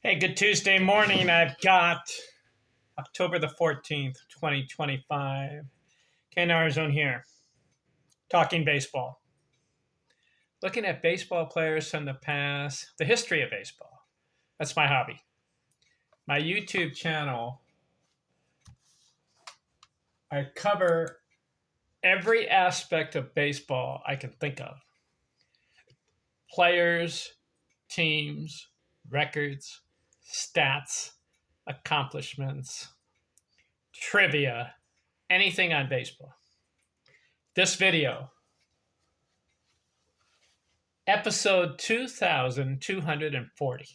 Hey, good Tuesday morning. I've got October the 14th, 2025. Ken Arizona here, talking baseball. Looking at baseball players from the past, the history of baseball. That's my hobby. My YouTube channel, I cover every aspect of baseball I can think of. Players, teams, records, stats, accomplishments, trivia, anything on baseball. This video, episode 2240.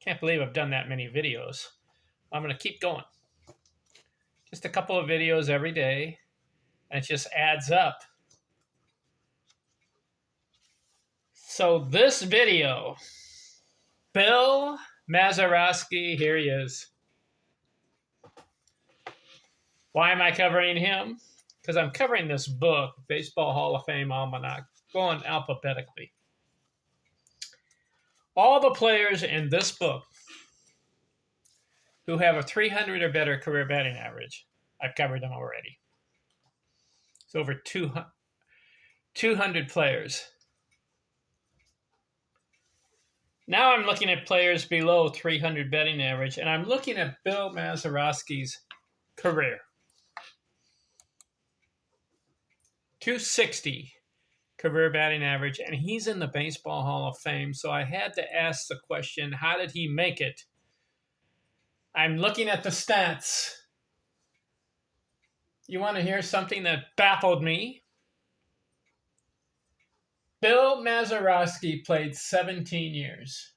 Can't believe I've done that many videos. I'm going to keep going. Just a couple of videos every day, and it just adds up. So this video, Bill Mazeroski, here he is. Why am I covering him? Because I'm covering this book, Baseball Hall of Fame Almanac, going alphabetically. All the players in this book who have a 300 or better career batting average, I've covered them already. It's over 200 players. Now I'm looking at players below 300 batting average, and I'm looking at Bill Mazeroski's career. 260 career batting average, and he's in the Baseball Hall of Fame. So I had to ask the question, how did he make it? I'm looking at the stats. You want to hear something that baffled me? Bill Mazeroski played 17 years,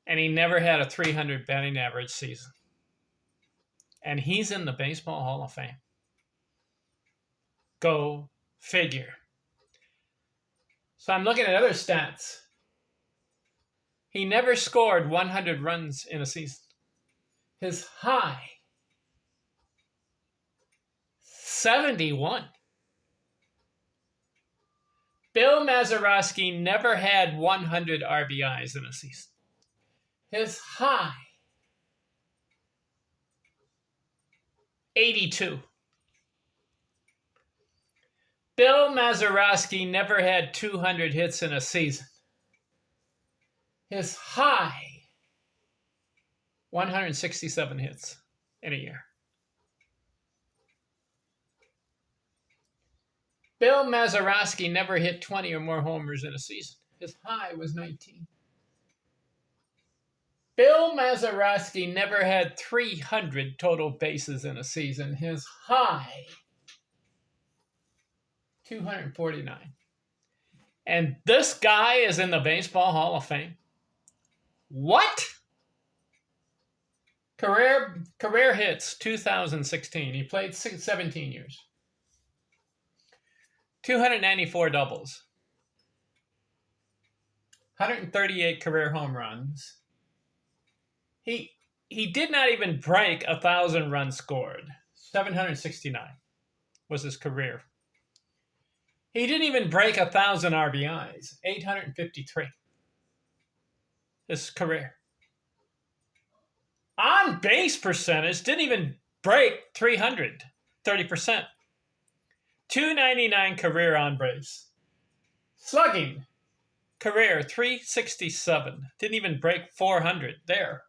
and he never had a 300 batting average season. And he's in the Baseball Hall of Fame. Go figure. So I'm looking at other stats. He never scored 100 runs in a season. His high, 71. Bill Mazeroski never had 100 RBIs in a season. His high, 82. Bill Mazeroski never had 200 hits in a season. His high, 167 hits in a year. Bill Mazeroski never hit 20 or more homers in a season. His high was 19. Bill Mazeroski never had 300 total bases in a season. His high, 249. And this guy is in the Baseball Hall of Fame. What? Career hits, 2016. He played 17 years. 294 doubles. 138 career home runs. He did not even break 1,000 runs scored. 769 was his career. He didn't even break 1,000 RBIs. 853. His career. On base percentage didn't even break 300. 30%. 299 career on base. Slugging. Career 367. Didn't even break 400 there.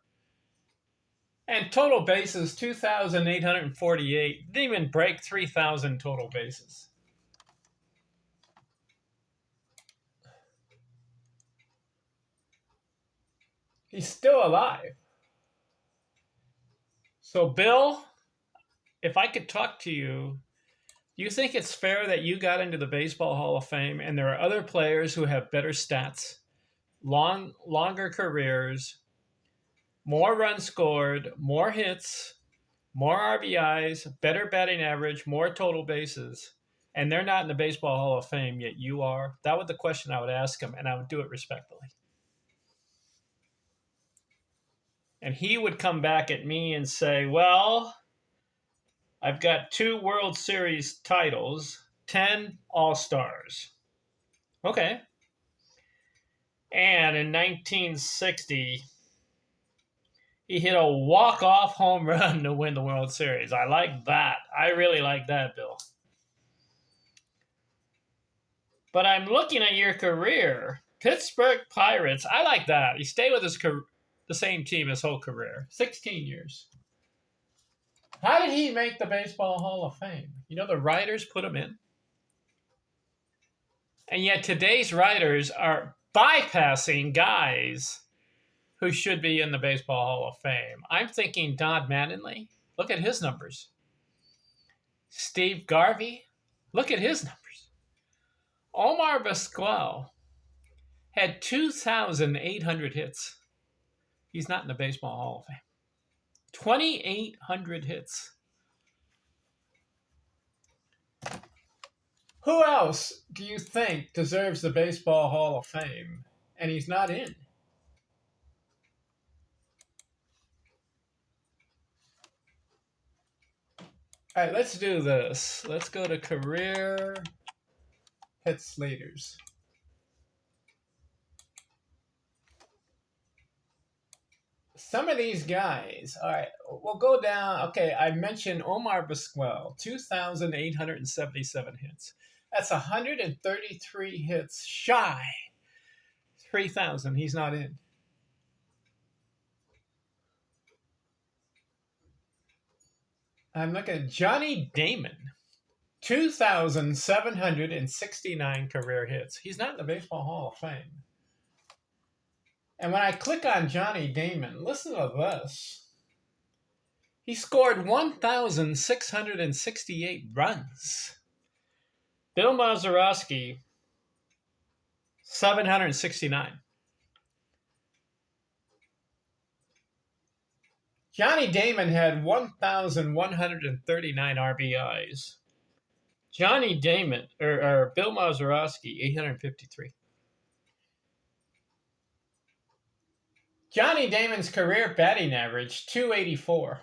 And total bases 2,848. Didn't even break 3,000 total bases. He's still alive. So, Bill, if I could talk to you, do you think it's fair that you got into the Baseball Hall of Fame and there are other players who have better stats, longer careers, more runs scored, more hits, more RBIs, better batting average, more total bases, and they're not in the Baseball Hall of Fame, yet you are? That was the question I would ask him, and I would do it respectfully. And he would come back at me and say, well, I've got 2 World Series titles, 10 All-Stars. Okay. And in 1960, he hit a walk-off home run to win the World Series. I like that. I really like that, Bill. But I'm looking at your career. Pittsburgh Pirates. I like that. He stayed with the same team his whole career. 16 years. How did he make the Baseball Hall of Fame? You know, the writers put him in. And yet today's writers are bypassing guys who should be in the Baseball Hall of Fame. I'm thinking Don Mattingly. Look at his numbers. Steve Garvey. Look at his numbers. Omar Vizquel had 2,800 hits. He's not in the Baseball Hall of Fame. 2,800 hits. Who else do you think deserves the Baseball Hall of Fame and he's not in? All right, let's do this. Let's go to career hits leaders. Some of these guys, all right, we'll go down. Okay, I mentioned Omar Vizquel, 2,877 hits. That's 133 hits shy. 3,000, he's not in. I'm looking at Johnny Damon, 2,769 career hits. He's not in the Baseball Hall of Fame. And when I click on Johnny Damon, listen to this. He scored 1,668 runs. Bill Mazeroski, 769. Johnny Damon had 1,139 RBIs. Johnny Damon, or Bill Mazeroski, 853. Johnny Damon's career batting average, 284.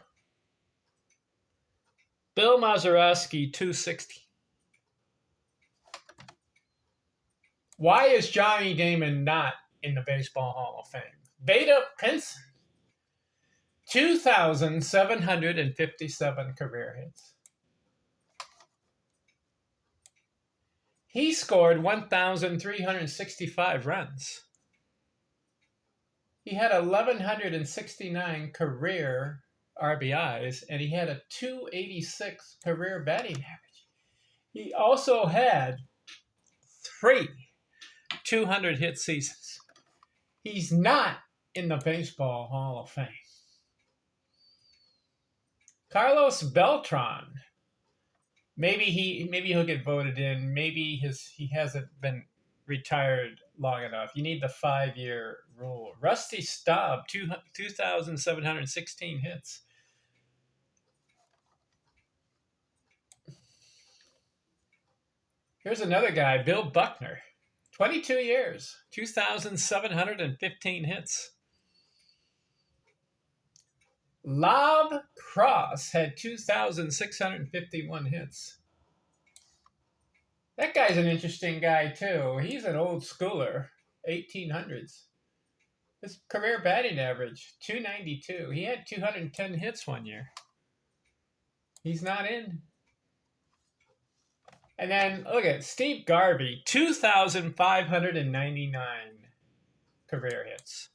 Bill Mazeroski, 260. Why is Johnny Damon not in the Baseball Hall of Fame? Beta Pinson, 2,757 career hits. He scored 1,365 runs. He had 1,169 career RBIs, and he had a 286 career batting average. He also had 3 200-hit seasons. He's not in the Baseball Hall of Fame. Carlos Beltran. Maybe he'll get voted in. Maybe he hasn't been retired long enough. You need the 5-year rule. Rusty Staub, 2,716 hits. Here's another guy, Bill Buckner, 22 years, 2,715 hits. Lob Cross had 2,651 hits. That guy's an interesting guy, too. He's an old schooler, 1800s. His career batting average, 292. He had 210 hits one year. He's not in. And then, look at Steve Garvey, 2,599 career hits.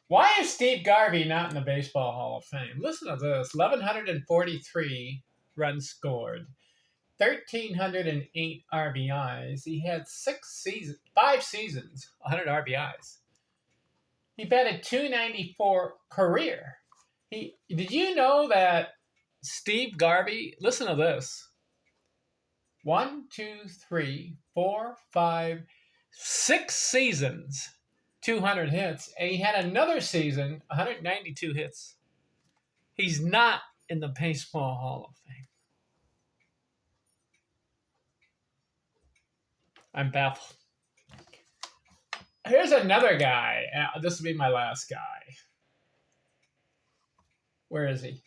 Why is Steve Garvey not in the Baseball Hall of Fame? Listen to this. 1,143 runs scored. 1,308 RBIs. He had 5 seasons, 100 RBIs. He batted 294 career. Did you know that Steve Garvey, listen to this. 1, 2, 3, 4, 5, 6 seasons, 200 hits, and he had another season, 192 hits. He's not in the Baseball Hall of Fame. I'm baffled. Here's another guy. This will be my last guy. Where is he?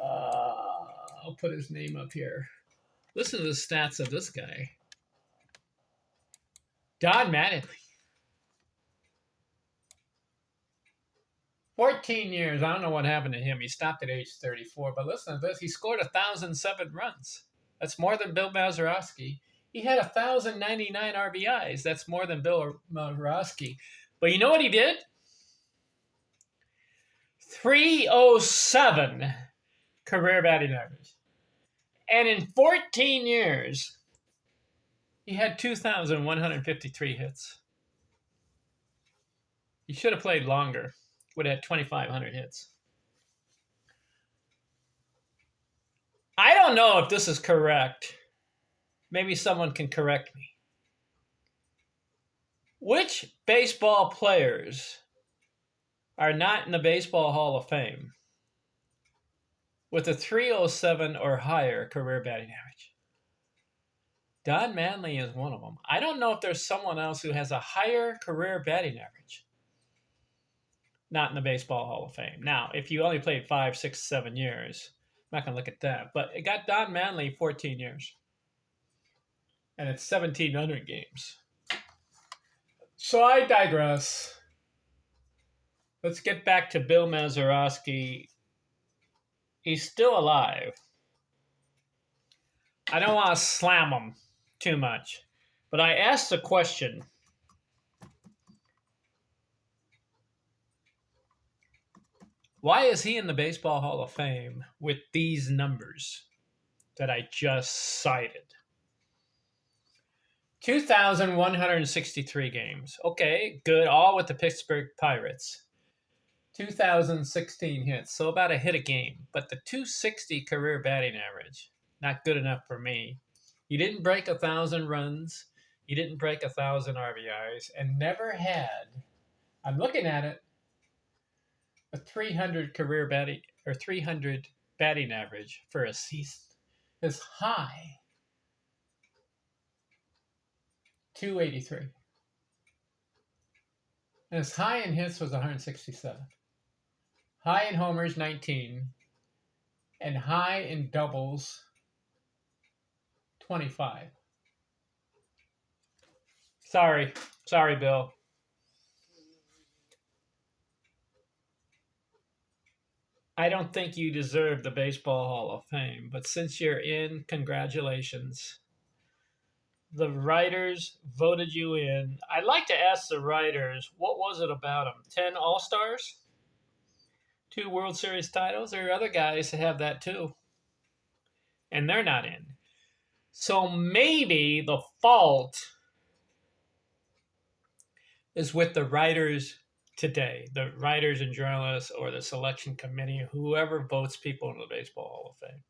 I'll put his name up here. Listen to the stats of this guy. Don Mattingly. 14 years. I don't know what happened to him. He stopped at age 34. But listen to this. He scored 1,007 runs. That's more than Bill Mazeroski. He had 1,099 RBIs. That's more than Bill Mazeroski. But you know what he did? 307 career batting average. And in 14 years, he had 2,153 hits. He should have played longer. Would have had 2,500 hits. I don't know if this is correct. Maybe someone can correct me. Which baseball players are not in the Baseball Hall of Fame with a 307 or higher career batting average? Don Mattingly is one of them. I don't know if there's someone else who has a higher career batting average not in the Baseball Hall of Fame. Now, if you only played 5, 6, 7 years, I'm not going to look at that. But it got Don Mattingly 14 years. And it's 1,700 games. So I digress. Let's get back to Bill Mazeroski. He's still alive. I don't want to slam him too much. But I asked the question, why is he in the Baseball Hall of Fame with these numbers that I just cited? 2,163 games. Okay, good. All with the Pittsburgh Pirates. 2,016 hits, so about a hit a game. But the 260 career batting average, not good enough for me. You didn't break 1,000 runs. You didn't break 1,000 RBIs, and never had, I'm looking at it, a 300 career batting or 300 batting average for a season. His high, 283. And his high in hits was 167. High in homers, 19. And high in doubles, 25. Sorry, Bill. I don't think you deserve the Baseball Hall of Fame, but since you're in, congratulations. The writers voted you in. I'd like to ask the writers, what was it about them? 10 All-Stars? 2 World Series titles? There are other guys that have that too. And they're not in. So maybe the fault is with the writers today, the writers and journalists or the selection committee, whoever votes people into the Baseball Hall of Fame.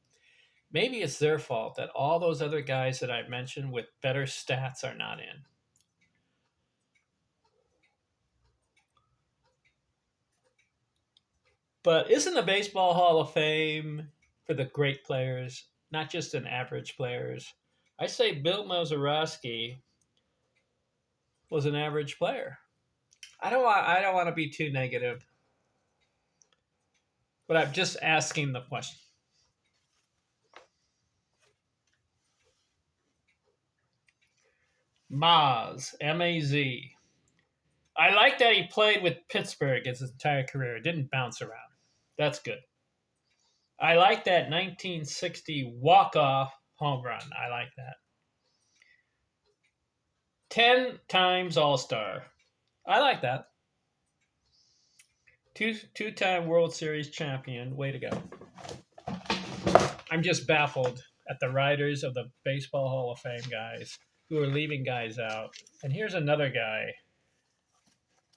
Maybe it's their fault that all those other guys that I mentioned with better stats are not in. But isn't the Baseball Hall of Fame for the great players, not just an average players? I say Bill Mazeroski was an average player. I don't want to be too negative, but I'm just asking the question. Maz, M-A-Z. I like that he played with Pittsburgh his entire career. Didn't bounce around. That's good. I like that 1960 walk-off home run. I like that. 10 times All-Star. I like that. Two-time World Series champion. Way to go. I'm just baffled at the writers of the Baseball Hall of Fame guys who are leaving guys out. And here's another guy.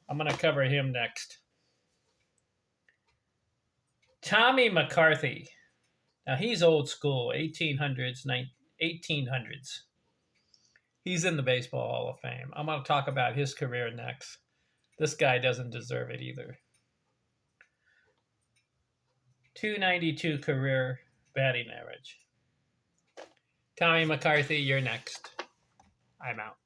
I'm going to cover him next. Tommy McCarthy. Now, he's old school, 1800s. He's in the Baseball Hall of Fame. I'm going to talk about his career next. This guy doesn't deserve it either. 292 career batting average. Tommy McCarthy, you're next. I'm out.